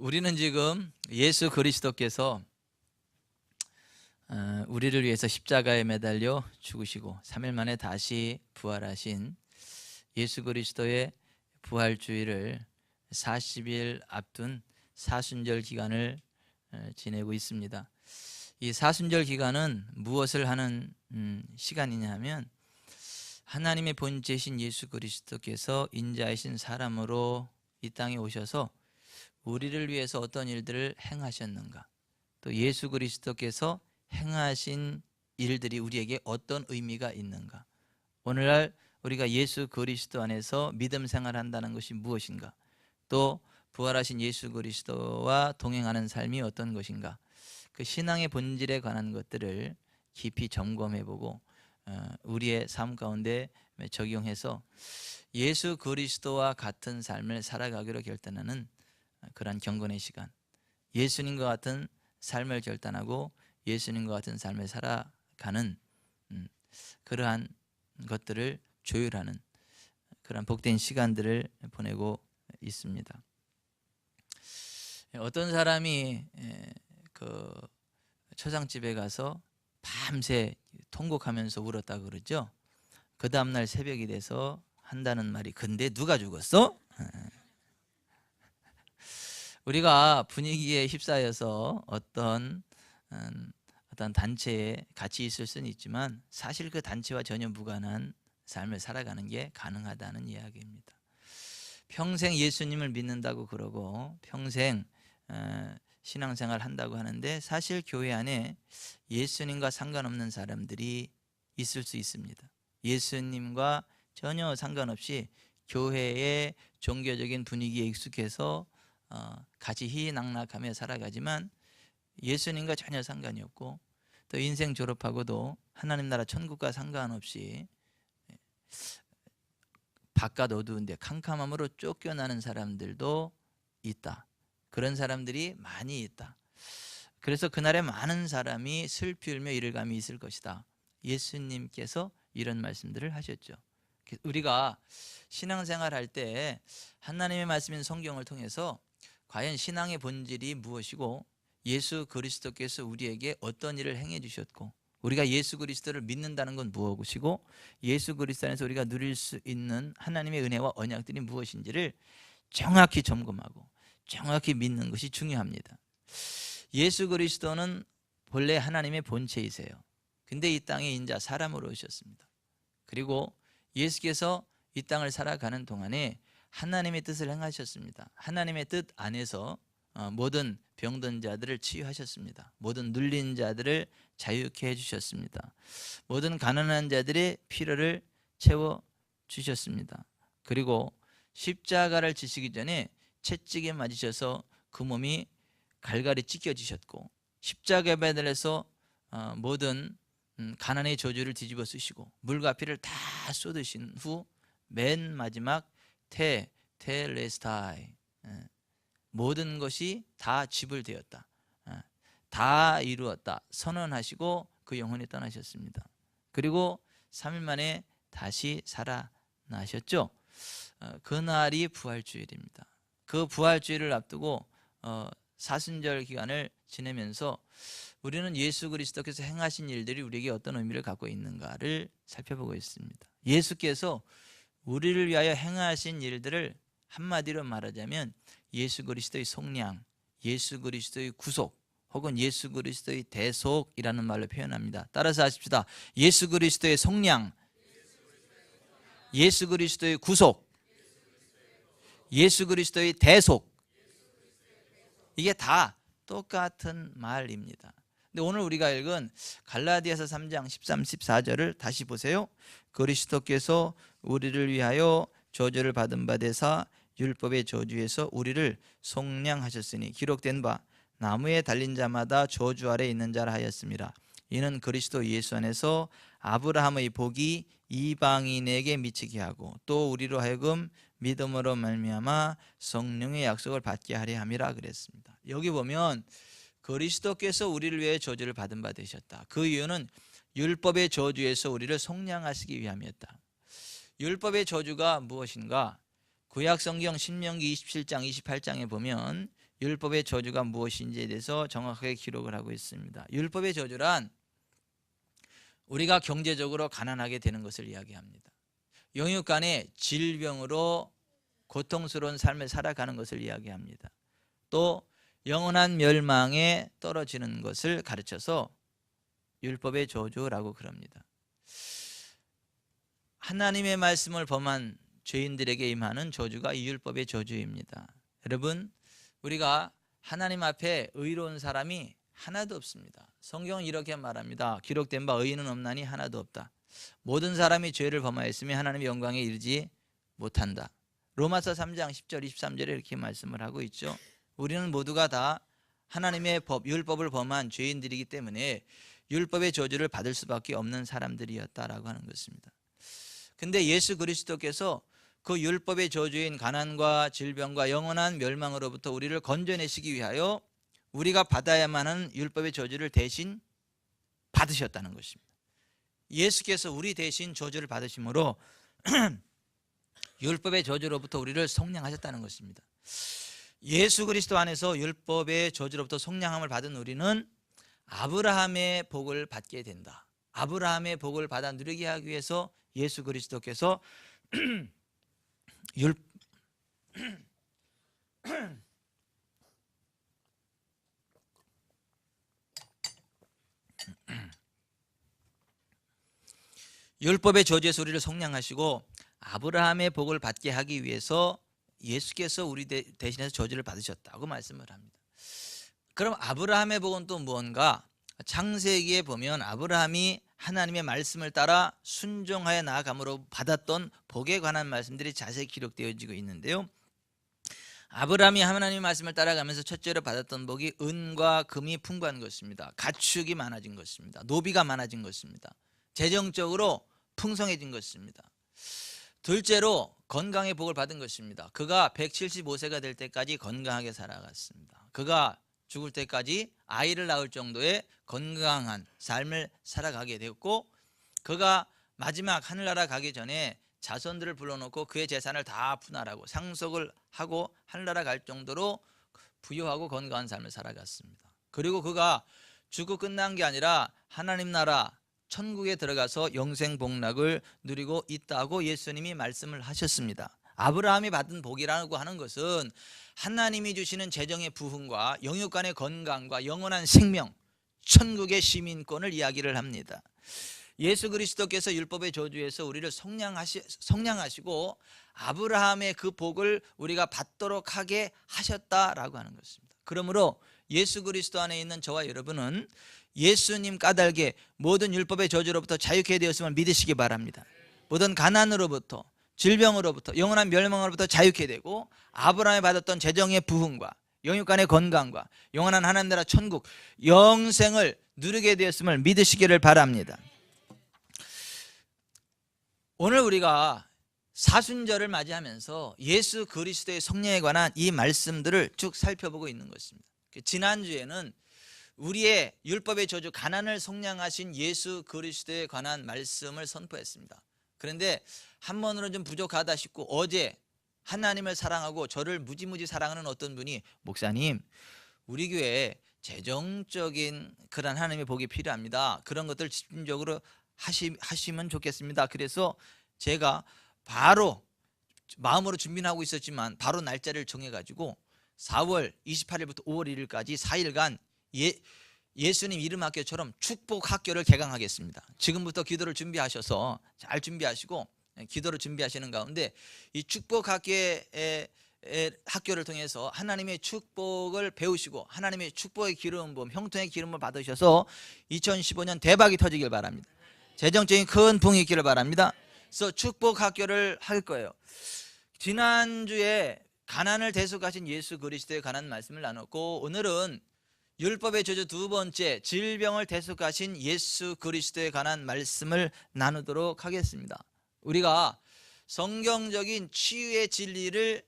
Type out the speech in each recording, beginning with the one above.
우리는 지금 예수 그리스도께서 우리를 위해서 십자가에 매달려 죽으시고 3일 만에 다시 부활하신 예수 그리스도의 부활주의를 40일 앞둔 사순절 기간을 지내고 있습니다. 이 사순절 기간은 무엇을 하는 시간이냐 하면, 하나님의 본체신 예수 그리스도께서 인자이신 사람으로 이 땅에 오셔서 우리를 위해서 어떤 일들을 행하셨는가, 또 예수 그리스도께서 행하신 일들이 우리에게 어떤 의미가 있는가, 오늘날 우리가 예수 그리스도 안에서 믿음 생활한다는 것이 무엇인가, 또 부활하신 예수 그리스도와 동행하는 삶이 어떤 것인가, 그 신앙의 본질에 관한 것들을 깊이 점검해보고 우리의 삶 가운데 적용해서 예수 그리스도와 같은 삶을 살아가기로 결단하는 그러한 경건의 시간, 예수님과 같은 삶을 결단하고 예수님과 같은 삶을 살아가는 그러한 것들을 조율하는 그런 복된 시간들을 보내고 있습니다. 어떤 사람이 그 초상집에 가서 밤새 통곡하면서 울었다 그러죠. 그 다음날 새벽이 돼서 한다는 말이, 근데 누가 죽었어? 우리가 분위기에 휩싸여서 어떤 단체에 같이 있을 수는 있지만 사실 그 단체와 전혀 무관한 삶을 살아가는 게 가능하다는 이야기입니다. 평생 예수님을 믿는다고 그러고 평생 신앙생활 한다고 하는데, 사실 교회 안에 예수님과 상관없는 사람들이 있을 수 있습니다. 예수님과 전혀 상관없이 교회의 종교적인 분위기에 익숙해서 같이 희희낙낙하며 살아가지만 예수님과 전혀 상관이 없고, 또 인생 졸업하고도 하나님 나라 천국과 상관없이 바깥 어두운데 캄캄함으로 쫓겨나는 사람들도 있다. 그런 사람들이 많이 있다. 그래서 그날에 많은 사람이 슬피 울며 이를 감이 있을 것이다. 예수님께서 이런 말씀들을 하셨죠. 우리가 신앙생활 할 때 하나님의 말씀인 성경을 통해서 과연 신앙의 본질이 무엇이고 예수 그리스도께서 우리에게 어떤 일을 행해 주셨고 우리가 예수 그리스도를 믿는다는 건 무엇이고 예수 그리스도 안에서 우리가 누릴 수 있는 하나님의 은혜와 언약들이 무엇인지를 정확히 점검하고 정확히 믿는 것이 중요합니다. 예수 그리스도는 본래 하나님의 본체이세요. 근데 이 땅에 인자 사람으로 오셨습니다. 그리고 예수께서 이 땅을 살아가는 동안에 하나님의 뜻을 행하셨습니다. 하나님의 뜻 안에서 모든 병든 자들을 치유하셨습니다. 모든 눌린 자들을 자유케 해주셨습니다. 모든 가난한 자들의 필요를 채워주셨습니다. 그리고 십자가를 지시기 전에 채찍에 맞으셔서 그 몸이 갈갈이 찢겨지셨고, 십자가에 매달려서 모든 가난의 저주를 뒤집어 쓰시고 물과 피를 다 쏟으신 후 맨 마지막 테레스타이, 모든 것이 다 지불되었다, 다 이루었다 선언하시고 그 영혼이 떠나셨습니다. 그리고 3일 만에 다시 살아나셨죠. 그날이 부활주일입니다. 그 부활주일을 앞두고 사순절 기간을 지내면서 우리는 예수 그리스도께서 행하신 일들이 우리에게 어떤 의미를 갖고 있는가를 살펴보고 있습니다. 예수께서 우리를 위하여 행하신 일들을 한마디로 말하자면 예수 그리스도의 속량, 예수 그리스도의 구속, 혹은 예수 그리스도의 대속이라는 말로 표현합니다. 따라서 하십시다. 예수 그리스도의 속량, 예수 그리스도의 구속, 예수 그리스도의 대속, 이게 다 똑같은 말입니다. 근데 오늘 우리가 읽은 갈라디아서 3장 13, 14절을 다시 보세요. 그리스도께서 우리를 위하여 저주를 받은 바 되사 율법의 저주에서 우리를 속량하셨으니 기록된 바 나무에 달린 자마다 저주 아래 있는 자라 하였습니다. 이는 그리스도 예수 안에서 아브라함의 복이 이방인에게 미치게 하고 또 우리로 하여금 믿음으로 말미암아 성령의 약속을 받게 하려 함이라 그랬습니다. 여기 보면 그리스도께서 우리를 위해 저주를 받은 바 되셨다. 그 이유는 율법의 저주에서 우리를 속량하시기 위함이었다. 율법의 저주가 무엇인가? 구약 성경 신명기 27장 28장에 보면 율법의 저주가 무엇인지에 대해서 정확하게 기록을 하고 있습니다. 율법의 저주란 우리가 경제적으로 가난하게 되는 것을 이야기합니다. 영육 간의 질병으로 고통스러운 삶을 살아가는 것을 이야기합니다. 또 영원한 멸망에 떨어지는 것을 가르쳐서 율법의 저주라고 그럽니다. 하나님의 말씀을 범한 죄인들에게 임하는 저주가 이 율법의 저주입니다. 여러분, 우리가 하나님 앞에 의로운 사람이 하나도 없습니다. 성경은 이렇게 말합니다. 기록된 바 의인은 없나니 하나도 없다. 모든 사람이 죄를 범하였으며 하나님의 영광에 이르지 못한다. 로마서 3장 10절 23절에 이렇게 말씀을 하고 있죠. 우리는 모두가 다 하나님의 법, 율법을 범한 죄인들이기 때문에 율법의 저주를 받을 수밖에 없는 사람들이었다라고 하는 것입니다. 근데 예수 그리스도께서 그 율법의 저주인 가난과 질병과 영원한 멸망으로부터 우리를 건져내시기 위하여 우리가 받아야만 하는 율법의 저주를 대신 받으셨다는 것입니다. 예수께서 우리 대신 저주를 받으심으로 율법의 저주로부터 우리를 속량하셨다는 것입니다. 예수 그리스도 안에서 율법의 저주로부터 속량함을 받은 우리는 아브라함의 복을 받게 된다. 아브라함의 복을 받아 누리게 하기 위해서 예수 그리스도께서 율법의 저주에서 우리를 속량하시고 아브라함의 복을 받게 하기 위해서 예수께서 우리 대신해서 저주를 받으셨다고 말씀을 합니다. 그럼 아브라함의 복은 또 무언가? 창세기에 보면 아브라함이 하나님의 말씀을 따라 순종하여 나아감으로 받았던 복에 관한 말씀들이 자세히 기록되어지고 있는데요. 아브라함이 하나님의 말씀을 따라가면서 첫째로 받았던 복이 은과 금이 풍부한 것입니다. 가축이 많아진 것입니다. 노비가 많아진 것입니다. 재정적으로 풍성해진 것입니다. 둘째로 건강의 복을 받은 것입니다. 그가 175세가 될 때까지 건강하게 살아갔습니다. 그가 죽을 때까지 아이를 낳을 정도의 건강한 삶을 살아가게 되었고, 그가 마지막 하늘나라 가기 전에 자손들을 불러놓고 그의 재산을 다 분할하고 상속을 하고 하늘나라 갈 정도로 부유하고 건강한 삶을 살아갔습니다. 그리고 그가 죽고 끝난 게 아니라 하나님 나라 천국에 들어가서 영생 복락을 누리고 있다고 예수님이 말씀을 하셨습니다. 아브라함이 받은 복이라고 하는 것은 하나님이 주시는 재정의 부흥과 영육간의 건강과 영원한 생명, 천국의 시민권을 이야기를 합니다. 예수 그리스도께서 율법의 저주에서 우리를 속량하시고 아브라함의 그 복을 우리가 받도록 하게 하셨다라고 하는 것입니다. 그러므로 예수 그리스도 안에 있는 저와 여러분은 예수님 까닭에 모든 율법의 저주로부터 자유케 되었음을 믿으시기 바랍니다. 모든 가난으로부터, 질병으로부터, 영원한 멸망으로부터 자유케 되고 아브라함이 받았던 재정의 부흥과 영육간의 건강과 영원한 하나님 나라 천국 영생을 누리게 되었음을 믿으시기를 바랍니다. 오늘 우리가 사순절을 맞이하면서 예수 그리스도의 성령에 관한 이 말씀들을 쭉 살펴보고 있는 것입니다. 지난주에는 우리의 율법의 저주 가난을 속량하신 예수 그리스도에 관한 말씀을 선포했습니다. 그런데 한 번으로 좀 부족하다 싶고 어제 하나님을 사랑하고 저를 무지무지 사랑하는 어떤 분이 목사님, 우리 교회에 재정적인 그런 하나님의 복이 필요합니다. 그런 것들 집중적으로 하시면 좋겠습니다. 그래서 제가 바로 마음으로 준비는 하고 있었지만 바로 날짜를 정해가지고 4월 28일부터 5월 1일까지 4일간 예수님 이름 학교처럼 축복 학교를 개강하겠습니다. 지금부터 기도를 준비하셔서 잘 준비하시고 기도를 준비하시는 가운데 이 축복 학교의 학교를 통해서 하나님의 축복을 배우시고 하나님의 축복의 기름 부음, 형통의 기름을 받으셔서 2015년 대박이 터지길 바랍니다. 재정적인 큰 부흥이 있기를 바랍니다. 그래서 축복 학교를 할 거예요. 지난주에 가난을 대속하신 예수 그리스도에 관한 말씀을 나눴고, 오늘은 율법의 저주 두 번째 질병을 대속하신 예수 그리스도에 관한 말씀을 나누도록 하겠습니다. 우리가 성경적인 치유의 진리를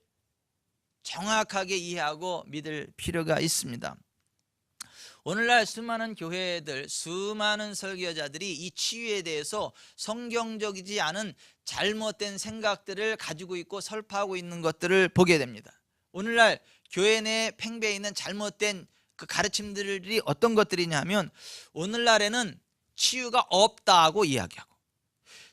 정확하게 이해하고 믿을 필요가 있습니다. 오늘날 수많은 교회들, 수많은 설교자들이 이 치유에 대해서 성경적이지 않은 잘못된 생각들을 가지고 있고 설파하고 있는 것들을 보게 됩니다. 오늘날 교회 내에 팽배해 있는 잘못된 그 가르침들이 어떤 것들이냐면, 오늘날에는 치유가 없다고 이야기하고,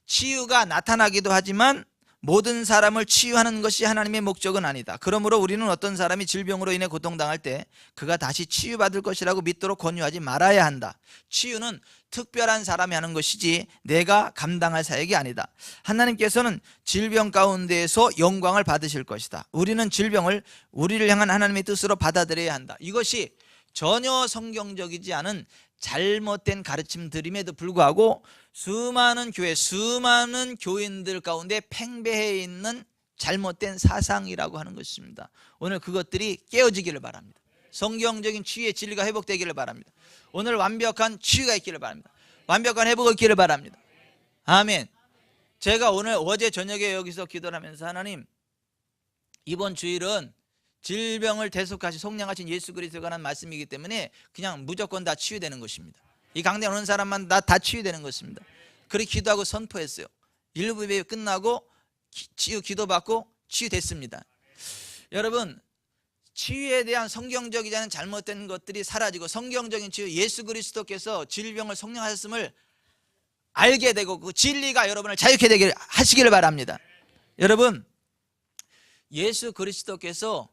치유가 나타나기도 하지만 모든 사람을 치유하는 것이 하나님의 목적은 아니다. 그러므로 우리는 어떤 사람이 질병으로 인해 고통당할 때 그가 다시 치유받을 것이라고 믿도록 권유하지 말아야 한다. 치유는 특별한 사람이 하는 것이지 내가 감당할 사역이 아니다. 하나님께서는 질병 가운데에서 영광을 받으실 것이다. 우리는 질병을 우리를 향한 하나님의 뜻으로 받아들여야 한다. 이것이 전혀 성경적이지 않은 잘못된 가르침들임에도 불구하고 수많은 교회, 수많은 교인들 가운데 팽배해 있는 잘못된 사상이라고 하는 것입니다. 오늘 그것들이 깨어지기를 바랍니다. 성경적인 치유의 진리가 회복되기를 바랍니다. 오늘 완벽한 치유가 있기를 바랍니다. 완벽한 회복이 있기를 바랍니다. 아멘. 제가 어제 저녁에 여기서 기도를 하면서, 하나님, 이번 주일은 질병을 대속하신 속량하신 예수 그리스도에 관한 말씀이기 때문에 그냥 무조건 다 치유되는 것입니다. 이 강대 오는 사람만 다 치유되는 것입니다. 그렇게 기도하고 선포했어요. 일부 예배 끝나고 치유 기도받고 치유됐습니다. 여러분, 치유에 대한 성경적이지 않은 잘못된 것들이 사라지고 성경적인 치유, 예수 그리스도께서 질병을 속량하셨음을 알게 되고 그 진리가 여러분을 자유케 되게 하시기를 바랍니다. 여러분, 예수 그리스도께서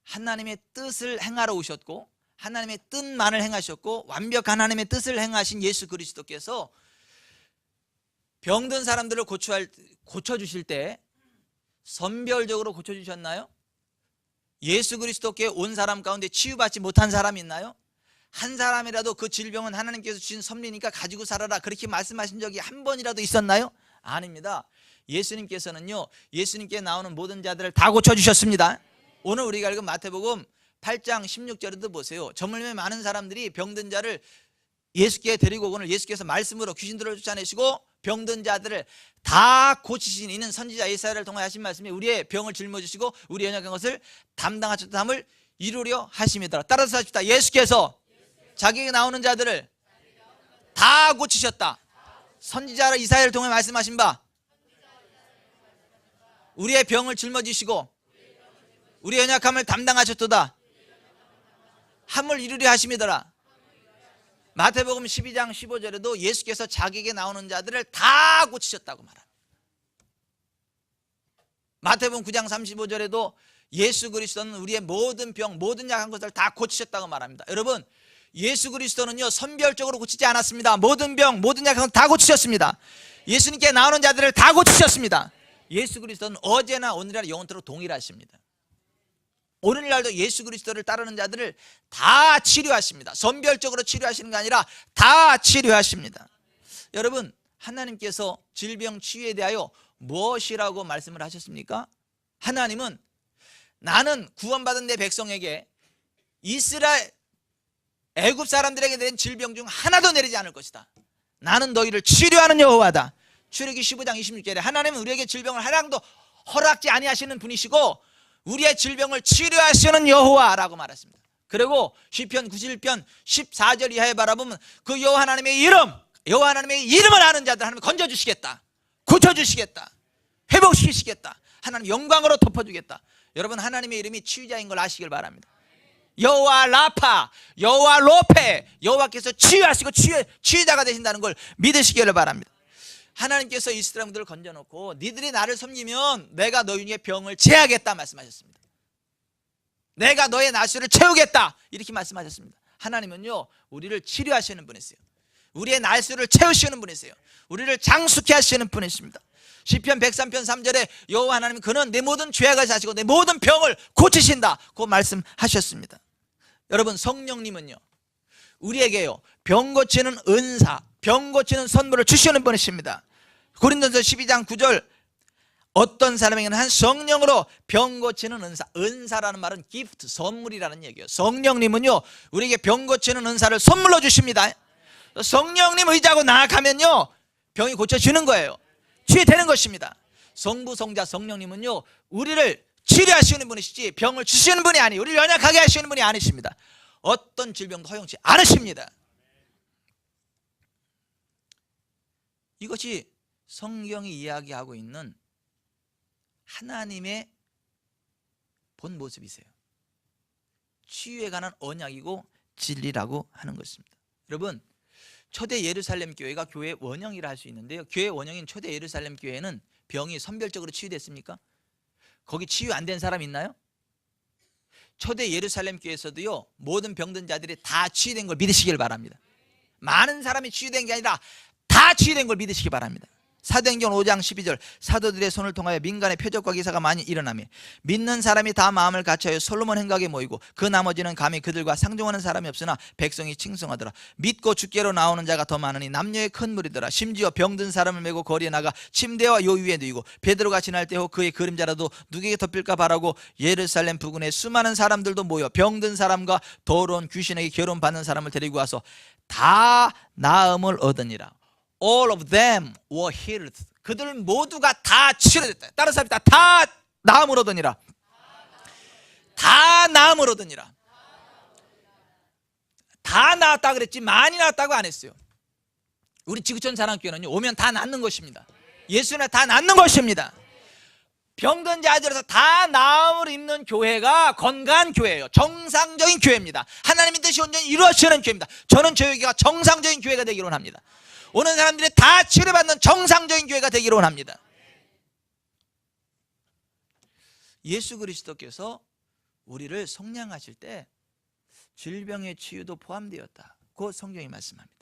하나님의 뜻을 행하러 오셨고 하나님의 뜻만을 행하셨고 완벽한 하나님의 뜻을 행하신 예수 그리스도께서 병든 사람들을 고쳐주실 때 선별적으로 고쳐주셨나요? 예수 그리스도께 온 사람 가운데 치유받지 못한 사람이 있나요? 한 사람이라도 그 질병은 하나님께서 주신 섭리니까 가지고 살아라, 그렇게 말씀하신 적이 한 번이라도 있었나요? 아닙니다. 예수님께서는요, 예수님께 나오는 모든 자들을 다 고쳐주셨습니다. 오늘 우리가 읽은 마태복음 8장 16절에도 보세요. 저물매 많은 사람들이 병든 자를 예수께 데리고 오늘 예수께서 말씀으로 귀신들을 쫓아내시고 병든 자들을 다 고치신 이는 선지자 예사야를 통해 하신 말씀이 우리의 병을 짊어지시고 우리 연약한 것을 담당하셨다함을 이루려 하심이더라. 따라서 하십시다. 예수께서 자기에게 나오는 자들을 다 고치셨다. 선지자 이사야를 통해 말씀하신 바 우리의 병을 짊어지시고 우리의 연약함을 담당하셨도다. 함을 이루려 하심이더라. 마태복음 12장 15절에도 예수께서 자기에게 나오는 자들을 다 고치셨다고 말합니다. 마태복음 9장 35절에도 예수 그리스도는 우리의 모든 병, 모든 약한 것을 다 고치셨다고 말합니다. 여러분, 예수 그리스도는요 선별적으로 고치지 않았습니다. 모든 병, 모든 약한 것을 다 고치셨습니다. 예수님께 나오는 자들을 다 고치셨습니다. 예수 그리스도는 어제나 오늘이나 영원토록 동일하십니다. 오늘날도 예수 그리스도를 따르는 자들을 다 치료하십니다. 선별적으로 치료하시는 게 아니라 다 치료하십니다. 여러분, 하나님께서 질병 치유에 대하여 무엇이라고 말씀을 하셨습니까? 하나님은 나는 구원받은 내 백성에게 이스라엘 애굽 사람들에게 낸 질병 중 하나도 내리지 않을 것이다. 나는 너희를 치료하는 여호와다. 출애굽기 15장 26절에 하나님은 우리에게 질병을 하나도 허락지 아니하시는 분이시고 우리의 질병을 치료하시는 여호와라고 말했습니다. 그리고 시편 91편 14절 이하에 바라보면 그 여호와 하나님의 이름, 여호와 하나님의 이름을 아는 자들 하나님 건져주시겠다, 고쳐주시겠다, 회복시키시겠다, 하나님 영광으로 덮어주겠다. 여러분, 하나님의 이름이 치유자인 걸 아시길 바랍니다. 여호와 라파, 여호와 로페, 여호와께서 치유하시고 치유자가 되신다는 걸 믿으시기를 바랍니다. 하나님께서 이스라엘들을 건져놓고 니들이 나를 섬기면 내가 너희의 병을 제하겠다 말씀하셨습니다. 내가 너의 나수를 채우겠다 이렇게 말씀하셨습니다. 하나님은요 우리를 치료하시는 분이세요. 우리의 날수를 채우시는 분이세요. 우리를 장수케 하시는 분이십니다. 시편 103편 3절에 여호와 하나님 그는 내 모든 죄악을 사시고 내 모든 병을 고치신다 고 말씀하셨습니다. 여러분, 성령님은요 우리에게요 병 고치는 은사, 병 고치는 선물을 주시는 분이십니다. 고린도서 12장 9절 어떤 사람에게는 한 성령으로 병 고치는 은사, 은사라는 말은 기프트, 선물이라는 얘기예요. 성령님은요 우리에게 병 고치는 은사를 선물로 주십니다. 성령님 의지하고 나아가면요 병이 고쳐지는 거예요. 치유되는 것입니다. 성부, 성자, 성령님은요 우리를 치료하시는 분이시지 병을 주시는 분이 아니에요. 우리를 연약하게 하시는 분이 아니십니다. 어떤 질병도 허용치 않으십니다. 이것이 성경이 이야기하고 있는 하나님의 본 모습이세요. 치유에 관한 언약이고 진리라고 하는 것입니다. 여러분, 초대 예루살렘 교회가 교회의 원형이라 할 수 있는데요, 교회의 원형인 초대 예루살렘 교회는 병이 선별적으로 치유됐습니까? 거기 치유 안 된 사람 있나요? 초대 예루살렘 교회에서도요, 모든 병든 자들이 다 치유된 걸 믿으시길 바랍니다. 많은 사람이 치유된 게 아니라 다 치유된 걸 믿으시기 바랍니다. 사도행전 5장 12절, 사도들의 손을 통하여 민간의 표적과 기사가 많이 일어나며 믿는 사람이 다 마음을 같이하여 솔로몬 행각에 모이고 그 나머지는 감히 그들과 상종하는 사람이 없으나 백성이 칭송하더라. 믿고 주께로 나오는 자가 더 많으니 남녀의 큰 무리더라. 심지어 병든 사람을 메고 거리에 나가 침대와 요 위에 누이고 베드로가 지날 때 그의 그림자라도 누구에게 덮일까 바라고 예루살렘 부근에 수많은 사람들도 모여 병든 사람과 더러운 귀신에게 결혼받는 사람을 데리고 와서 다 나음을 얻으니라. All of them were healed. 그들 모두가 다 치료됐다. 따라서 합시다. 다 나음을 얻으니라. 다 나음을 얻으니라. 다 나았다 그랬지 많이 나았다고 안 했어요. 우리 지구촌 사랑교회는요, 오면 다 낫는 것입니다. 예수는 다 낫는 것입니다. 병든 자들에서 다 나음을 입는 교회가 건강한 교회예요. 정상적인 교회입니다. 하나님의 뜻이 온전히 이루어지는 교회입니다. 저는 저희 교회가 정상적인 교회가 되기를 원합니다. 오는 사람들이 다 치료받는 정상적인 교회가 되기를 원합니다. 예수 그리스도께서 우리를 속량하실 때 질병의 치유도 포함되었다고 성경이 말씀합니다.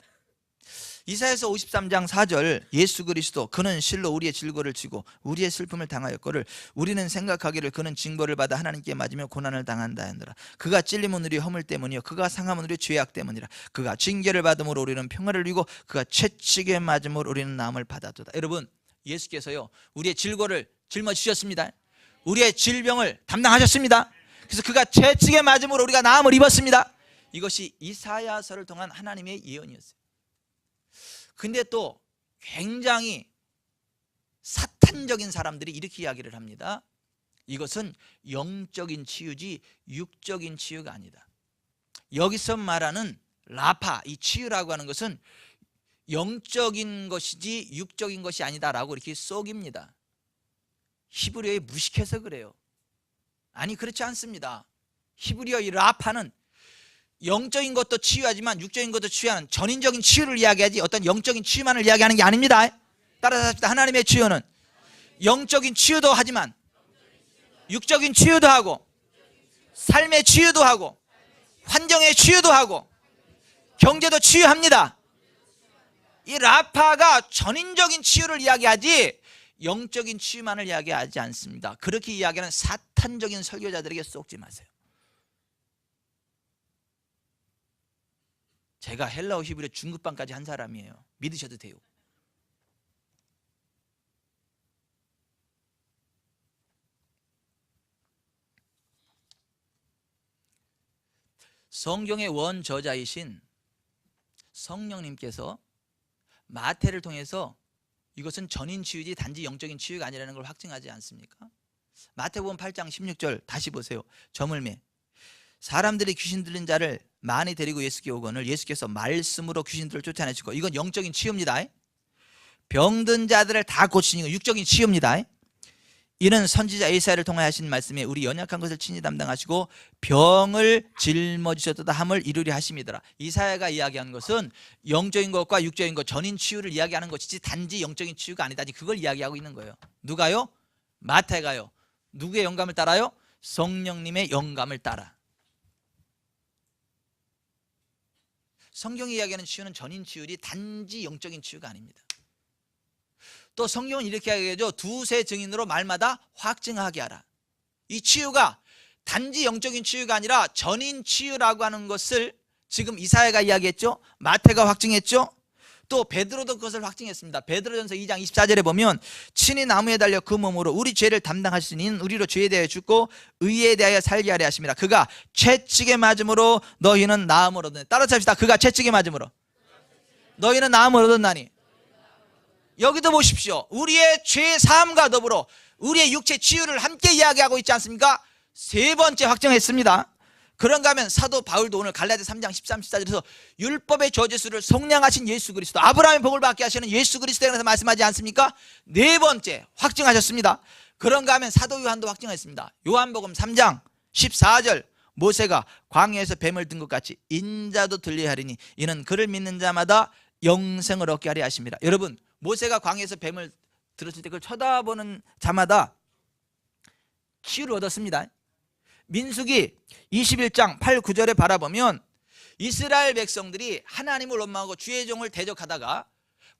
이사야서 53장 4절, 예수 그리스도 그는 실로 우리의 질고를 지고 우리의 슬픔을 당하였거를 우리는 생각하기를 그는 징벌을 받아 하나님께 맞으며 고난을 당한다 하느라. 그가 찔림은 우리의 허물 때문이요 그가 상함은 우리의 죄악 때문이라. 그가 징계를 받음으로 우리는 평화를 누리고 그가 채찍에 맞음으로 우리는 나음을 받았도다. 여러분, 예수께서요 우리의 질고를 짊어지셨습니다. 우리의 질병을 담당하셨습니다. 그래서 그가 채찍에 맞음으로 우리가 나음을 입었습니다. 이것이 이사야서를 통한 하나님의 예언이었어요. 근데 또 굉장히 사탄적인 사람들이 이렇게 이야기를 합니다. 이것은 영적인 치유지 육적인 치유가 아니다. 여기서 말하는 라파, 이 치유라고 하는 것은 영적인 것이지 육적인 것이 아니다라고 이렇게 속입니다. 히브리어에 무식해서 그래요. 아니, 그렇지 않습니다. 히브리어 이 라파는 영적인 것도 치유하지만 육적인 것도 치유하는 전인적인 치유를 이야기하지 어떤 영적인 치유만을 이야기하는 게 아닙니다. 따라서 합시다. 하나님의 치유는 영적인 치유도 하지만 육적인 치유도 하고 삶의 치유도 하고 환경의 치유도 하고 경제도 치유합니다. 이 라파가 전인적인 치유를 이야기하지 영적인 치유만을 이야기하지 않습니다. 그렇게 이야기하는 사탄적인 설교자들에게 쏙지 마세요. 제가 헬라어 히브리어 중급반까지 한 사람이에요. 믿으셔도 돼요. 성경의 원저자이신 성령님께서 마태를 통해서 이것은 전인 치유지 단지 영적인 치유가 아니라는 걸 확증하지 않습니까? 마태복음 8장 16절 다시 보세요. 저물매 사람들이 귀신 들린 자를 많이 데리고 예수께 오거늘 예수께서 말씀으로 귀신들을 쫓아내시고, 이건 영적인 치유입니다. 병든 자들을 다 고치는 건 육적인 치유입니다. 이는 선지자 예사야를 통하여 하신 말씀에 우리 연약한 것을 친히 담당하시고 병을 짊어지셨다 함을 이루려 하심이더라. 이사야가 이야기한 것은 영적인 것과 육적인 것, 전인 치유를 이야기하는 것이지 단지 영적인 치유가 아니다. 그걸 이야기하고 있는 거예요. 누가요? 마태가요. 누구의 영감을 따라요? 성령님의 영감을 따라. 성경이 이야기하는 치유는 전인 치유지 단지 영적인 치유가 아닙니다. 또 성경은 이렇게 이야기하죠. 두세 증인으로 말마다 확증하게 하라. 이 치유가 단지 영적인 치유가 아니라 전인 치유라고 하는 것을 지금 이사야가 이야기했죠. 마태가 확증했죠. 또 베드로도 그것을 확증했습니다. 베드로전서 2장 24절에 보면 친히 나무에 달려 그 몸으로 우리 죄를 담당하시는 우리로 죄에 대하여 죽고 의에 대하여 살게 하려 하심이라. 그가 채찍에 맞음으로 너희는 나음을 얻었네. 따라서 합시다. 그가 채찍에 맞음으로 너희는 나음을 얻었나니. 여기도 보십시오. 우리의 죄 사함과 더불어 우리의 육체 치유를 함께 이야기하고 있지 않습니까? 세 번째 확정했습니다. 그런가 하면 사도 바울도 오늘 갈라디아 3장 13, 14절에서 율법의 저주수를 속량하신 예수 그리스도, 아브라함의 복을 받게 하시는 예수 그리스도에 관해서 말씀하지 않습니까? 네 번째 확증하셨습니다. 그런가 하면 사도 요한도 확증했습니다. 요한복음 3장 14절, 모세가 광야에서 뱀을 든 것 같이 인자도 들려야 하리니 이는 그를 믿는 자마다 영생을 얻게 하려 하십니다. 여러분, 모세가 광야에서 뱀을 들었을 때 그걸 쳐다보는 자마다 치유를 얻었습니다. 민수기 21장 8, 9절에 바라보면 이스라엘 백성들이 하나님을 원망하고 주의 종을 대적하다가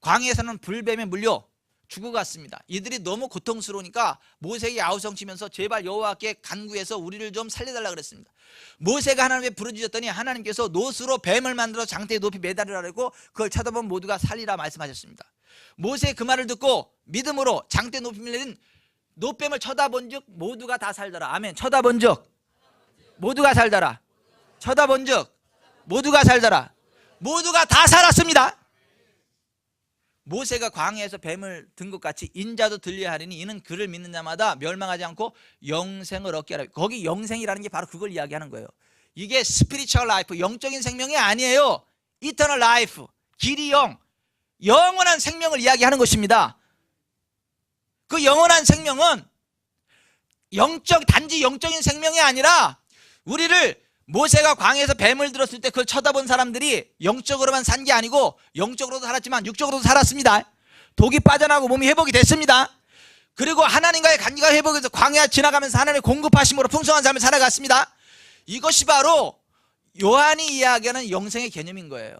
광야에서는 불뱀에 물려 죽어갔습니다. 이들이 너무 고통스러우니까 모세에게 아우성치면서 제발 여호와께 간구해서 우리를 좀 살려달라 그랬습니다. 모세가 하나님께 부르짖었더니 하나님께서 노수로 뱀을 만들어 장대에 높이 매달으라 고 그걸 쳐다본 모두가 살리라 말씀하셨습니다. 모세의 그 말을 듣고 믿음으로 장대 높이 밀린 노뱀을 쳐다본 즉 모두가 다 살더라. 아멘. 쳐다본 즉 모두가 살더라. 쳐다본 즉 모두가 살더라. 모두가 다 살았습니다. 모세가 광야에서 뱀을 든 것 같이 인자도 들려야 하리니 이는 그를 믿는 자마다 멸망하지 않고 영생을 얻게 하라. 거기 영생이라는 게 바로 그걸 이야기하는 거예요. 이게 스피리추얼 라이프, 영적인 생명이 아니에요. 이터널 라이프, 길이 영원한 생명을 이야기하는 것입니다. 그 영원한 생명은 단지 영적인 생명이 아니라 우리를 모세가 광야에서 뱀을 들었을 때 그걸 쳐다본 사람들이 영적으로만 산 게 아니고 영적으로도 살았지만 육적으로도 살았습니다. 독이 빠져나가고 몸이 회복이 됐습니다. 그리고 하나님과의 관계가 회복해서 광야 지나가면서 하나님의 공급하심으로 풍성한 삶을 살아갔습니다. 이것이 바로 요한이 이야기하는 영생의 개념인 거예요.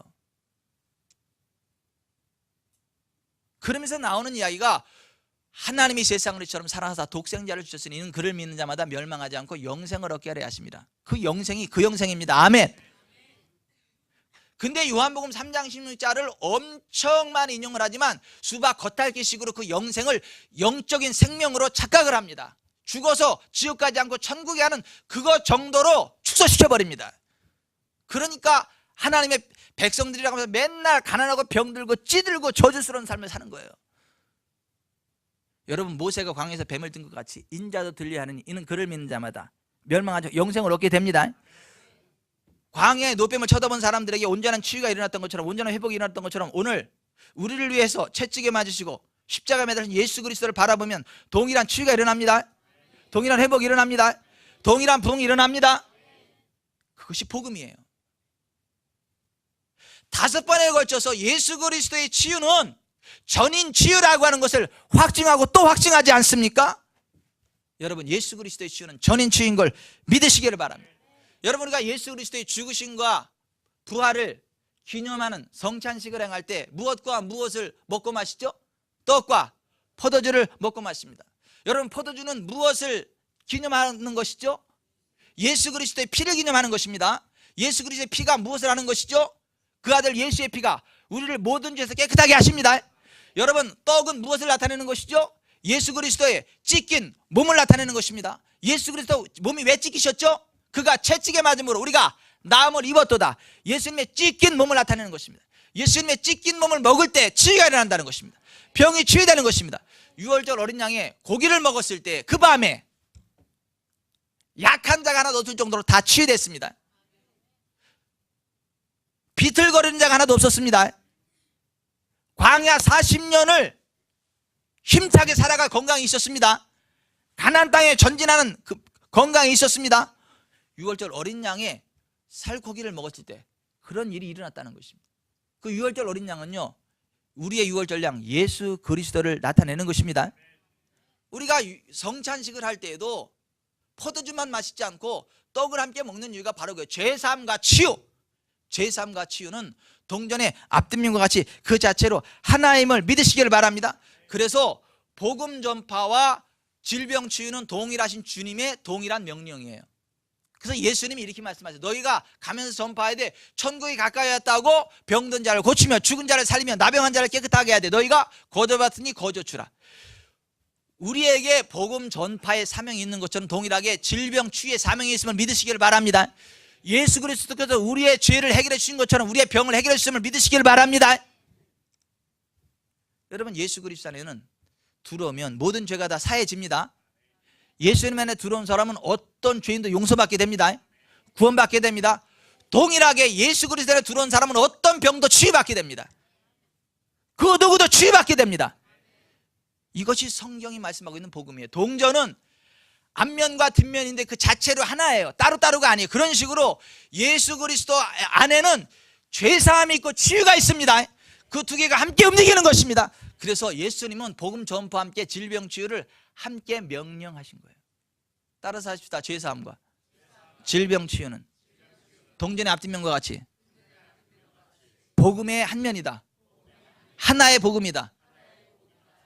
그러면서 나오는 이야기가 하나님이 세상을 이처럼 사랑하사 독생자를 주셨으니 이는 그를 믿는 자마다 멸망하지 않고 영생을 얻게 하려 하십니다. 그 영생이 그 영생입니다. 아멘. 근데 요한복음 3장 16절을 엄청 많이 인용을 하지만 수박 겉핥기식으로 그 영생을 영적인 생명으로 착각을 합니다. 죽어서 지옥 가지 않고 천국에 하는 그거 정도로 축소시켜버립니다. 그러니까 하나님의 백성들이라고 하면서 맨날 가난하고 병들고 찌들고 저주스러운 삶을 사는 거예요. 여러분, 모세가 광야에서 뱀을 든 것 같이 인자도 들려야 하느니 이는 그를 믿는 자마다 멸망하지 영생을 얻게 됩니다. 광야의 노뱀을 쳐다본 사람들에게 온전한 치유가 일어났던 것처럼, 온전한 회복이 일어났던 것처럼 오늘 우리를 위해서 채찍에 맞으시고 십자가에 매달린 예수 그리스도를 바라보면 동일한 치유가 일어납니다. 동일한 회복이 일어납니다. 동일한 부흥이 일어납니다. 그것이 복음이에요. 5번에 걸쳐서 예수 그리스도의 치유는 전인 치유라고 하는 것을 확증하고 또 확증하지 않습니까? 여러분, 예수 그리스도의 치유는 전인 치유인 걸 믿으시기를 바랍니다. 여러분, 우리가 예수 그리스도의 죽으심과 부활을 기념하는 성찬식을 행할 때 무엇과 무엇을 먹고 마시죠? 떡과 포도주를 먹고 마십니다. 여러분, 포도주는 무엇을 기념하는 것이죠? 예수 그리스도의 피를 기념하는 것입니다. 예수 그리스도의 피가 무엇을 하는 것이죠? 그 아들 예수의 피가 우리를 모든 죄에서 깨끗하게 하십니다. 여러분, 떡은 무엇을 나타내는 것이죠? 예수 그리스도의 찢긴 몸을 나타내는 것입니다. 예수 그리스도 몸이 왜 찢기셨죠? 그가 채찍에 맞음으로 우리가 나음을 입었도다. 예수님의 찢긴 몸을 나타내는 것입니다. 예수님의 찢긴 몸을 먹을 때 치유가 일어난다는 것입니다. 병이 치유되는 것입니다. 6월절 어린 양의 고기를 먹었을 때 그 밤에 약한 자가 하나도 없을 정도로 다 치유됐습니다. 비틀거리는 자가 하나도 없었습니다. 광야 40년을 힘차게 살아갈 건강이 있었습니다. 가나안 땅에 전진하는 그 건강이 있었습니다. 6월절 어린 양의 살코기를 먹었을 때 그런 일이 일어났다는 것입니다. 그 6월절 어린 양은요, 우리의 6월절 양 예수 그리스도를 나타내는 것입니다. 우리가 성찬식을 할 때에도 포도주만 마시지 않고 떡을 함께 먹는 이유가 바로 그 죄사함과 치유. 죄사함과 치유는 동전의 앞뒷면과 같이 그 자체로 하나님을 믿으시기를 바랍니다. 그래서 복음 전파와 질병 치유는 동일하신 주님의 동일한 명령이에요. 그래서 예수님이 이렇게 말씀하세요. 너희가 가면서 전파해야 돼. 천국이 가까이 왔다고 병든 자를 고치며 죽은 자를 살리며 나병한 자를 깨끗하게 해야 돼. 너희가 거저받으니 거저주라. 우리에게 복음 전파의 사명이 있는 것처럼 동일하게 질병 치유의 사명이 있음을 믿으시기를 바랍니다. 예수 그리스도께서 우리의 죄를 해결해 주신 것처럼 우리의 병을 해결해 주심을 믿으시기를 바랍니다. 여러분, 예수 그리스도 안에는 들어오면 모든 죄가 다 사해집니다. 예수님 안에 들어온 사람은 어떤 죄인도 용서받게 됩니다. 구원받게 됩니다. 동일하게 예수 그리스도에 들어온 사람은 어떤 병도 치유받게 됩니다. 그 누구도 치유받게 됩니다. 이것이 성경이 말씀하고 있는 복음이에요. 동전은 앞면과 뒷면인데 그 자체로 하나예요. 따로따로가 아니에요. 그런 식으로 예수 그리스도 안에는 죄사함이 있고 치유가 있습니다. 그 두 개가 함께 움직이는 것입니다. 그래서 예수님은 복음 전파와 함께 질병 치유를 함께 명령하신 거예요. 따라서 하십시다. 죄사함과 질병 치유는 동전의 앞뒷면과 같이 복음의 한 면이다. 하나의 복음이다.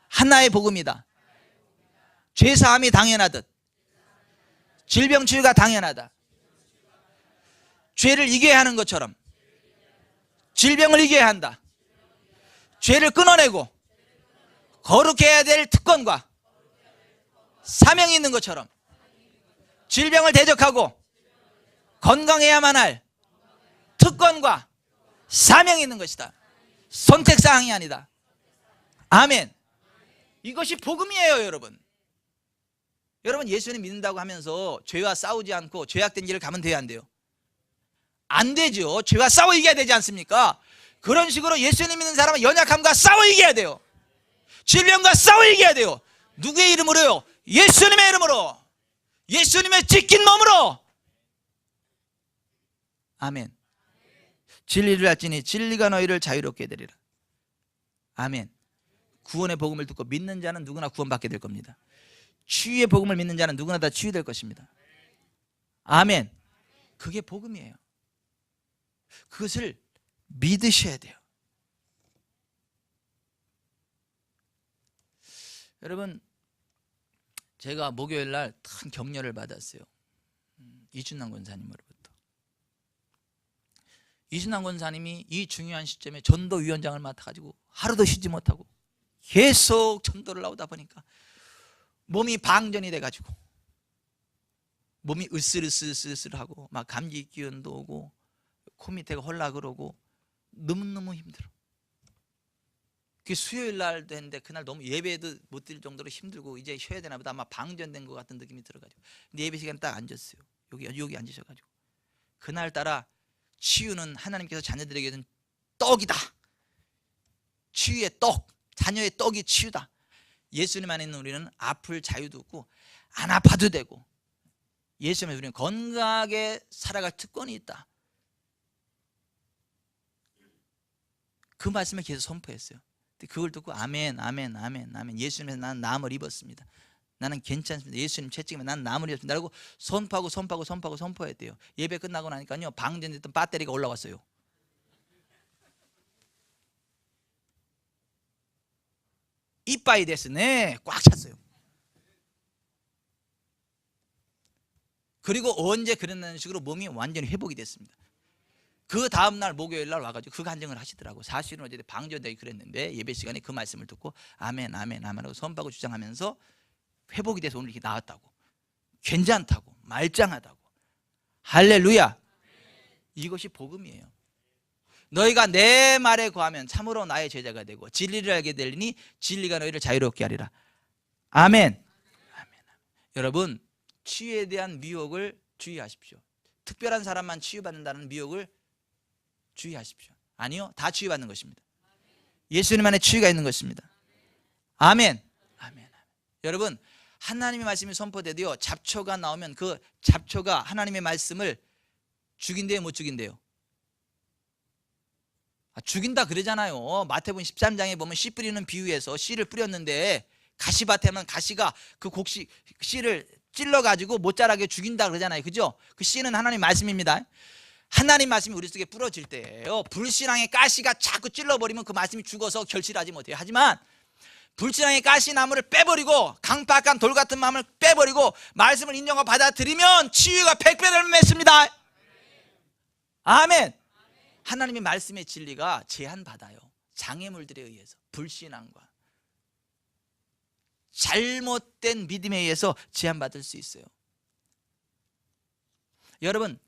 하나의 복음이다. 죄사함이 당연하듯 질병 치유가 당연하다. 죄를 이겨야 하는 것처럼 질병을 이겨야 한다. 죄를 끊어내고 거룩해야 될 특권과 사명이 있는 것처럼 질병을 대적하고 건강해야만 할 특권과 사명이 있는 것이다. 선택사항이 아니다. 아멘. 이것이 복음이에요, 여러분. 여러분, 예수님 믿는다고 하면서 죄와 싸우지 않고 죄악된 길을 가면 돼야 안 돼요? 안 되죠. 죄와 싸워 이겨야 되지 않습니까? 그런 식으로 예수님 믿는 사람은 연약함과 싸워 이겨야 돼요. 질병과 싸워 이겨야 돼요. 누구의 이름으로요? 예수님의 이름으로. 예수님의 찢긴 몸으로. 아멘. 진리를 알지니 진리가 너희를 자유롭게 되리라. 아멘. 구원의 복음을 듣고 믿는 자는 누구나 구원받게 될 겁니다. 치유의 복음을 믿는 자는 누구나 다 치유될 것입니다. 아멘. 그게 복음이에요. 그것을 믿으셔야 돼요. 여러분, 제가 목요일 날 큰 격려를 받았어요. 이준남 권사님으로부터. 이준남 권사님이 이 중요한 시점에 전도위원장을 맡아가지고 하루도 쉬지 못하고 계속 전도를 나오다 보니까 몸이 방전이 돼가지고 몸이 으슬으슬하고 막 감기 기운도 오고 코 밑에가 홀라 그러고 너무너무 힘들어. 그 수요일 날 됐는데 그날 너무 예배도 못 드릴 정도로 힘들고 이제 쉬어야 되나 보다. 아마 방전된 것 같은 느낌이 들어가지고 근데 예배 시간에 딱 앉았어요. 여기 앉으셔가지고 그날따라 치유는 하나님께서 자녀들에게는 떡이다. 치유의 떡, 자녀의 떡이 치유다. 예수님 안에 있는 우리는 아플 자유도 없고 안 아파도 되고 예수님의 우리는 건강하게 살아갈 특권이 있다. 그 말씀을 계속 선포했어요. 그걸 듣고 아멘, 아멘, 아멘, 아멘. 예수님에서 나는 나음을 입었습니다. 나는 괜찮습니다. 예수님 채찍이면 나는 나음을 입었습니다. 라고 선포해야 돼요. 예배 끝나고 나니까요 방전됐던 배터리가 올라왔어요. 이빠이 됐으네. 꽉 찼어요. 그리고 언제 그랬는 식으로 몸이 완전히 회복이 됐습니다. 그 다음날 목요일 날 와가지고 그 간증을 하시더라고. 사실은 어제 방전되기 그랬는데 예배 시간에 그 말씀을 듣고 아멘 아멘 아멘 하고 선포하고 주장하면서 회복이 돼서 오늘 이렇게 나왔다고. 괜찮다고. 말짱하다고. 할렐루야. 이것이 복음이에요. 너희가 내 말에 거하면 참으로 나의 제자가 되고 진리를 알게 되리니 진리가 너희를 자유롭게 하리라. 아멘. 아멘. 여러분, 치유에 대한 미혹을 주의하십시오. 특별한 사람만 치유받는다는 미혹을 주의하십시오. 아니요, 다 치유받는 것입니다. 예수님 안에 치유가 있는 것입니다. 아멘. 아멘. 여러분, 하나님의 말씀이 선포되도요 잡초가 나오면 그 잡초가 하나님의 말씀을 죽인대요, 못 죽인대요? 죽인다 그러잖아요. 마태복음 13장에 보면 씨 뿌리는 비유에서 씨를 뿌렸는데 가시밭에만 가시가 그 씨를 찔러가지고 못 자라게 죽인다 그러잖아요. 그죠? 그 씨는 하나님 말씀입니다. 하나님 말씀이 우리 속에 뿌려질 때예요. 불신앙의 가시가 자꾸 찔러버리면 그 말씀이 죽어서 결실하지 못해요. 하지만 불신앙의 가시나무를 빼버리고 강팍한 돌 같은 마음을 빼버리고 말씀을 인정하고 받아들이면 치유가 100배를 맺습니다. 아멘. 하나님의 말씀의 진리가 제한받아요. 장애물들에 의해서 불신앙과 잘못된 믿음에 의해서 제한받을 수 있어요. 여러분,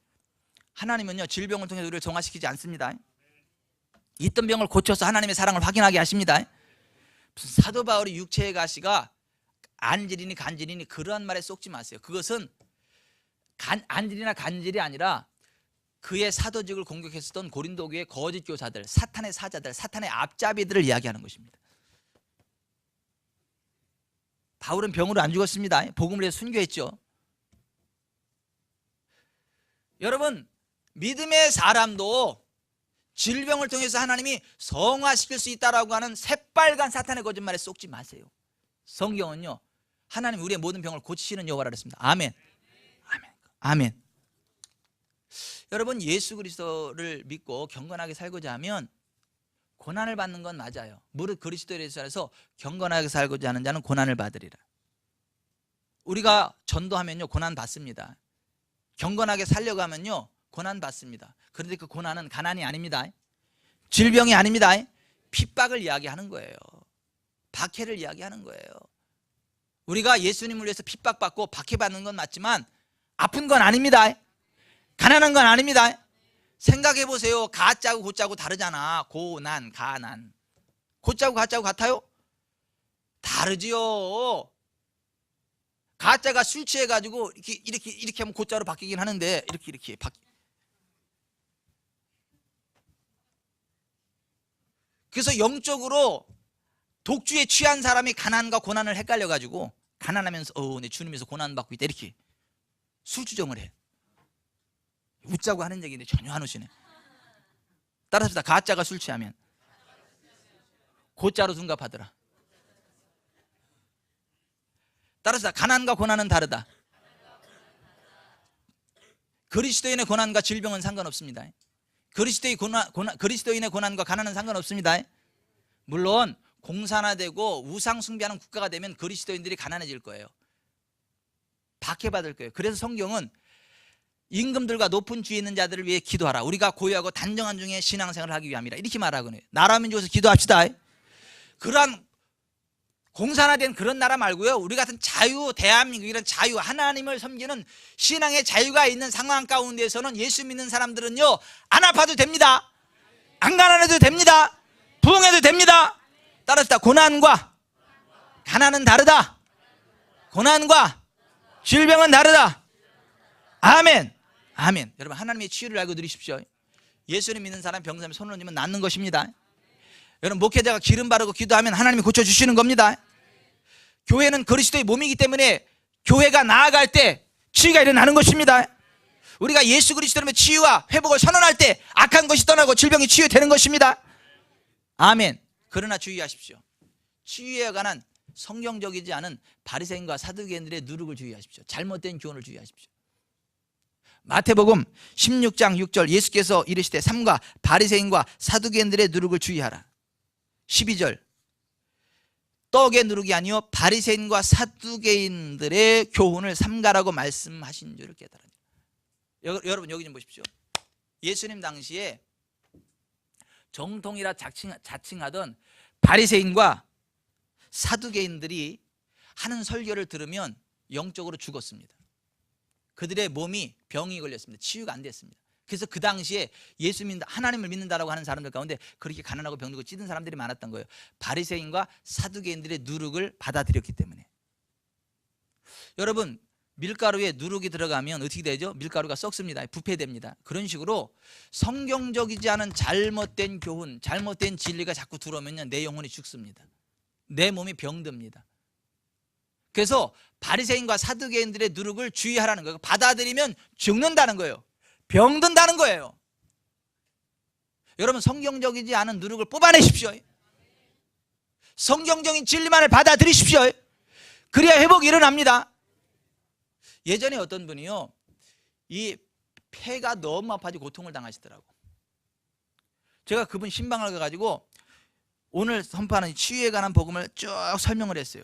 하나님은요 질병을 통해서 우리를 정화시키지 않습니다. 있던 병을 고쳐서 하나님의 사랑을 확인하게 하십니다. 사도 바울이 육체의 가시가 안질이니 간질이니 그러한 말에 쏙지 마세요. 그것은 안질이나 간질이 아니라 그의 사도직을 공격했었던 고린도 교회 거짓 교사들, 사탄의 사자들, 사탄의 앞잡이들을 이야기하는 것입니다. 바울은 병으로 안 죽었습니다. 복음을 위해 순교했죠. 여러분, 믿음의 사람도 질병을 통해서 하나님이 성화시킬 수 있다라고 하는 새빨간 사탄의 거짓말에 속지 마세요. 성경은요, 하나님 우리의 모든 병을 고치시는 여호와라 그랬습니다. 아멘. 아멘. 아멘. 여러분, 예수 그리스도를 믿고 경건하게 살고자 하면 고난을 받는 건 맞아요. 무릇 그리스도에 대해서 경건하게 살고자 하는 자는 고난을 받으리라. 우리가 전도하면요 고난 받습니다. 경건하게 살려고 하면요 고난 받습니다. 그런데 그 고난은 가난이 아닙니다. 질병이 아닙니다. 핍박을 이야기하는 거예요. 박해를 이야기하는 거예요. 우리가 예수님을 위해서 핍박받고 박해받는 건 맞지만 아픈 건 아닙니다. 가난한 건 아닙니다. 생각해 보세요. 가짜고 고짜고 다르잖아. 고난, 가난. 고짜고 가짜고 같아요? 다르지요. 가짜가 술 취해가지고 이렇게 하면 고짜로 바뀌긴 하는데 이렇게 그래서 영적으로 독주에 취한 사람이 가난과 고난을 헷갈려가지고 가난하면서 내 주님에서 고난 받고 있다 이렇게 술주정을 해. 웃자고 하는 얘기인데 전혀 안 웃으네. 따라합시다. 가짜가 술 취하면 고짜로 둔갑하더라. 따라서 가난과 고난은 다르다. 그리스도인의 고난과 질병은 상관없습니다. 그리스도인의 고난과 가난은 상관없습니다. 물론 공산화되고 우상 숭배하는 국가가 되면 그리스도인들이 가난해질 거예요. 박해받을 거예요. 그래서 성경은 임금들과 높은 주위에 있는 자들을 위해 기도하라. 우리가 고요하고 단정한 중에 신앙생활을 하기 위함이라. 이렇게 말하거든요. 나라 민족에서 기도합시다. 그러한 공산화된 그런 나라 말고요, 우리 같은 자유, 대한민국 이런 자유, 하나님을 섬기는 신앙의 자유가 있는 상황 가운데에서는 예수 믿는 사람들은요 안 아파도 됩니다. 안 가난해도 됩니다. 부흥해도 됩니다. 따라서 고난과 가난은 다르다. 고난과 질병은 다르다. 아멘. 아멘. 여러분, 하나님의 치유를 알고 누리십시오. 예수님 믿는 사람 병사면 손을 얹으면 낫는 것입니다. 여러분, 목회자가 기름 바르고 기도하면 하나님이 고쳐주시는 겁니다. 교회는 그리스도의 몸이기 때문에 교회가 나아갈 때 치유가 일어나는 것입니다. 우리가 예수 그리스도의 치유와 회복을 선언할 때 악한 것이 떠나고 질병이 치유되는 것입니다. 아멘. 그러나 주의하십시오. 치유에 관한 성경적이지 않은 바리새인과 사두개인들의 누룩을 주의하십시오. 잘못된 교훈을 주의하십시오. 마태복음 16장 6절 예수께서 이르시되 삼가 바리새인과 사두개인들의 누룩을 주의하라. 12절 떡의 누룩이 아니요 바리새인과 사두개인들의 교훈을 삼가라고 말씀하신 줄을 깨달으니. 여러분 여기 좀 보십시오. 예수님 당시에 정통이라 자칭하던 바리새인과 사두개인들이 하는 설교를 들으면 영적으로 죽었습니다. 그들의 몸이 병이 걸렸습니다. 치유가 안 됐습니다. 그래서 그 당시에 예수 믿는다, 하나님을 믿는다라고 하는 사람들 가운데 그렇게 가난하고 병들고 찌든 사람들이 많았던 거예요. 바리새인과 사두개인들의 누룩을 받아들였기 때문에. 여러분, 밀가루에 누룩이 들어가면 어떻게 되죠? 밀가루가 썩습니다. 부패됩니다. 그런 식으로 성경적이지 않은 잘못된 교훈, 잘못된 진리가 자꾸 들어오면 내 영혼이 죽습니다. 내 몸이 병듭니다. 그래서 바리새인과 사두개인들의 누룩을 주의하라는 거예요. 받아들이면 죽는다는 거예요. 병든다는 거예요. 여러분, 성경적이지 않은 누룩을 뽑아내십시오. 성경적인 진리만을 받아들이십시오. 그래야 회복이 일어납니다. 예전에 어떤 분이요, 이 폐가 너무 아파지고 고통을 당하시더라고. 제가 그분 신방을 가가지고 오늘 선포하는 치유에 관한 복음을 쭉 설명을 했어요.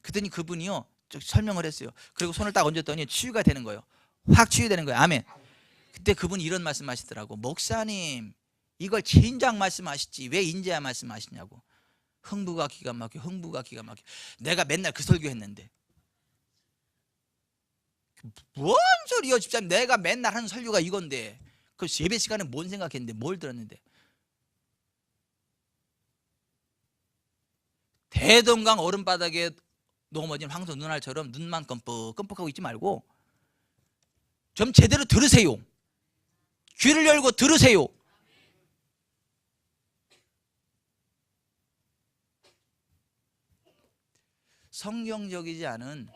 그랬더니 그분이요 쭉 설명을 했어요. 그리고 손을 딱 얹었더니 치유가 되는 거예요. 확 치유되는 거예요. 아멘. 그때 그분이 이런 말씀하시더라고. 목사님, 이걸 진작 말씀하시지 왜 인제야 말씀하시냐고. 흥부가 기가 막혀. 내가 맨날 그 설교했는데. 뭔 소리요 집사님. 내가 맨날 하는 설교가 이건데. 그 예배 시간에 뭔 생각했는데 뭘 들었는데. 대동강 얼음바닥에 넘어진 황소 눈알처럼 눈만 껌뻑껌뻑하고 있지 말고 좀 제대로 들으세요. 귀를 열고 들으세요. 성경적이지 않은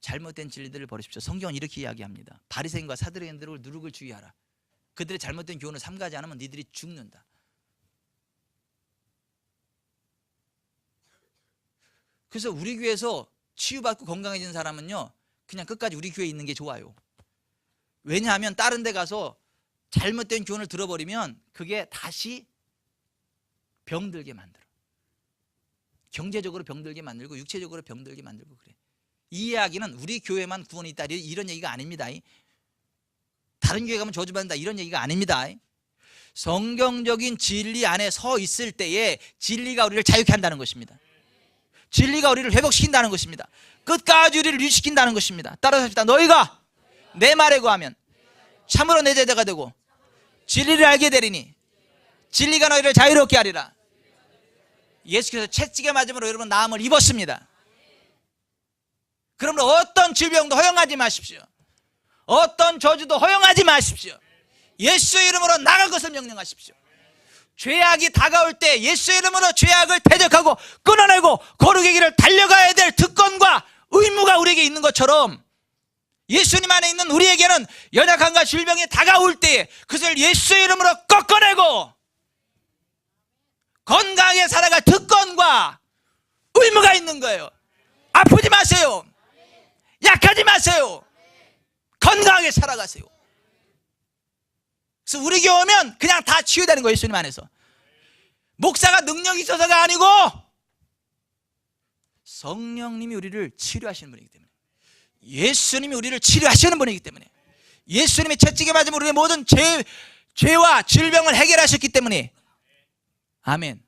잘못된 진리들을 버리십시오. 성경은 이렇게 이야기합니다. 바리새인과 사두개인들을 누룩을 주의하라. 그들의 잘못된 교훈을 삼가지 않으면 니들이 죽는다. 그래서 우리 교회에서 치유받고 건강해진 사람은요, 그냥 끝까지 우리 교회에 있는 게 좋아요. 왜냐하면 다른 데 가서 잘못된 교훈을 들어버리면 그게 다시 병들게 만들어. 경제적으로 병들게 만들고 육체적으로 병들게 만들고 그래. 이 이야기는 우리 교회만 구원이 있다 이런 얘기가 아닙니다. 다른 교회 가면 저주받는다 이런 얘기가 아닙니다. 성경적인 진리 안에 서 있을 때에 진리가 우리를 자유케 한다는 것입니다. 진리가 우리를 회복시킨다는 것입니다. 끝까지 우리를 유지시킨다는 것입니다. 따라서 합시다. 너희가 내 말에 구하면 참으로 내 제자가 되고 진리를 알게 되리니 진리가 너희를 자유롭게 하리라. 예수께서 채찍에 맞음으로 여러분 나음을 입었습니다. 그러므로 어떤 질병도 허용하지 마십시오. 어떤 저주도 허용하지 마십시오. 예수의 이름으로 나갈 것을 명령하십시오. 죄악이 다가올 때 예수의 이름으로 죄악을 대적하고 끊어내고 거룩의 길을 달려가야 될 특권과 의무가 우리에게 있는 것처럼 예수님 안에 있는 우리에게는 연약함과 질병이 다가올 때 그것을 예수의 이름으로 꺾어내고 건강하게 살아갈 특권과 의무가 있는 거예요. 아프지 마세요. 약하지 마세요. 건강하게 살아가세요. 그래서 우리 교회 오면 그냥 다 치유되는 거예요. 예수님 안에서. 목사가 능력이 있어서가 아니고 성령님이 우리를 치료하시는 분이기 때문에, 예수님이 우리를 치료하시는 분이기 때문에, 예수님이 채찍에 맞으면 우리의 모든 죄와 질병을 해결하셨기 때문에. 아멘.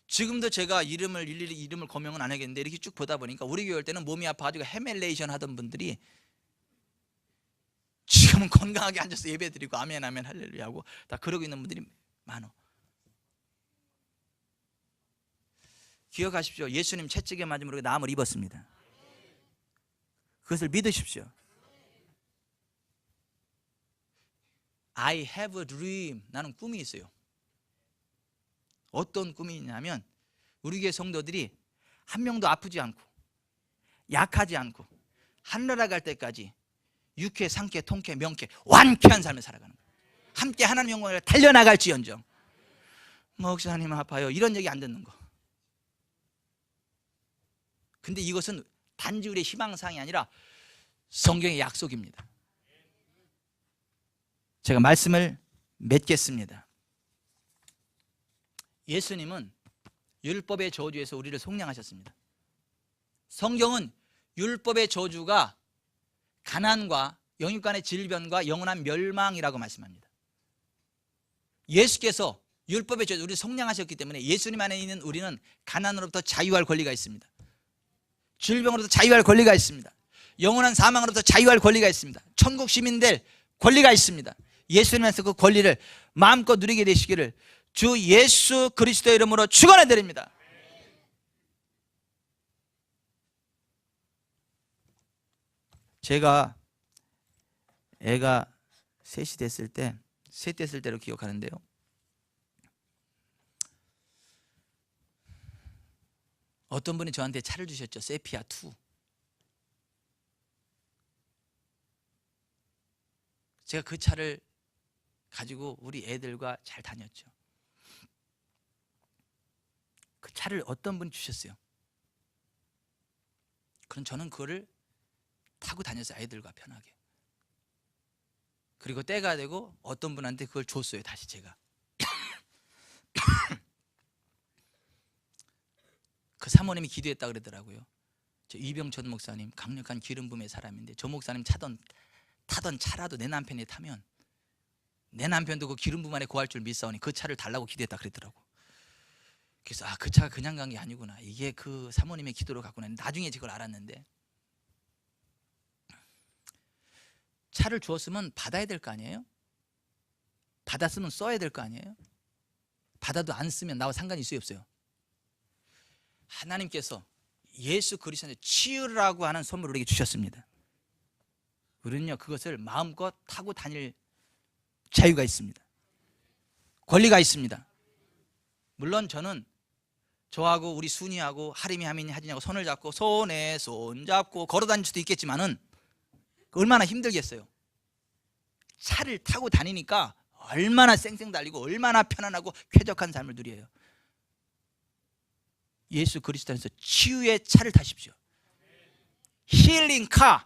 지금도 제가 일일이 이름을 거명은 안 하겠는데 이렇게 쭉 보다 보니까 우리 교회 올 때는 몸이 아파가지고 헤멜레이션 하던 분들이 지금은 건강하게 앉아서 예배 드리고 아멘 아멘 할렐루야 하고 다 그러고 있는 분들이 많아. 기억하십시오. 예수님 채찍에 맞음으로 나음을 입었습니다. 그것을 믿으십시오. I have a dream. 나는 꿈이 있어요. 어떤 꿈이 있냐면 우리 교회 성도들이 한 명도 아프지 않고 약하지 않고 하늘나라 갈 때까지 육회, 상쾌, 통쾌, 명쾌, 완쾌한 삶을 살아가는 거예요. 함께 하나님 영광을 달려나갈지언정. 목사님 아파요 이런 얘기 안 듣는 거. 근데 이것은 단지 우리의 희망사항이 아니라 성경의 약속입니다. 제가 말씀을 맺겠습니다. 예수님은 율법의 저주에서 우리를 속량하셨습니다. 성경은 율법의 저주가 가난과 영육간의 질병과 영원한 멸망이라고 말씀합니다. 예수께서 율법의 저주 우리를 속량하셨기 때문에 예수님 안에 있는 우리는 가난으로부터 자유할 권리가 있습니다. 질병으로부터 자유할 권리가 있습니다. 영원한 사망으로부터 자유할 권리가 있습니다. 천국 시민 될 권리가 있습니다. 예수님 안에서 그 권리를 마음껏 누리게 되시기를 주 예수 그리스도의 이름으로 축원해 드립니다. 제가 애가 셋이 됐을 때, 셋 됐을 때로 기억하는데요. 어떤 분이 저한테 차를 주셨죠. 세피아 2. 제가 그 차를 가지고 우리 애들과 잘 다녔죠. 그 차를 어떤 분이 주셨어요. 그럼 저는 그거를 타고 다녔어요. 아이들과 편하게. 그리고 때가 되고 어떤 분한테 그걸 줬어요. 다시 제가. 그 사모님이 기도했다 그러더라고요. 저 이병천 목사님 강력한 기름 부음의 사람인데 저 목사님 타던 차라도 내 남편이 타면 내 남편도 그 기름 부음 안에 구할 줄 믿사오니 그 차를 달라고 기도했다 그랬더라고. 그래서 그 차가 그냥 간 게 아니구나. 이게 그 사모님의 기도로 갔구나. 나중에 그걸 알았는데 차를 주었으면 받아야 될 거 아니에요? 받았으면 써야 될 거 아니에요? 받아도 안 쓰면 나와 상관이 있어요 없어요? 하나님께서 예수 그리스도의 치유라고 하는 선물을 우리에게 주셨습니다. 우리는요 그것을 마음껏 타고 다닐 자유가 있습니다. 권리가 있습니다. 물론 저하고 우리 순이하고 하림이 하민이 하진이하고 손을 잡고 손에 손 잡고 걸어 다닐 수도 있겠지만은 얼마나 힘들겠어요. 차를 타고 다니니까 얼마나 쌩쌩 달리고 얼마나 편안하고 쾌적한 삶을 누려요. 예수 그리스도 안에서 치유의 차를 타십시오. Healing car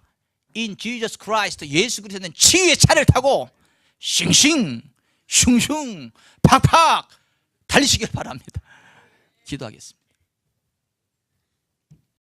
in Jesus Christ. 예수 그리스도는 치유의 차를 타고 싱싱 슝슝 팍팍 달리시길 바랍니다. 기도하겠습니다.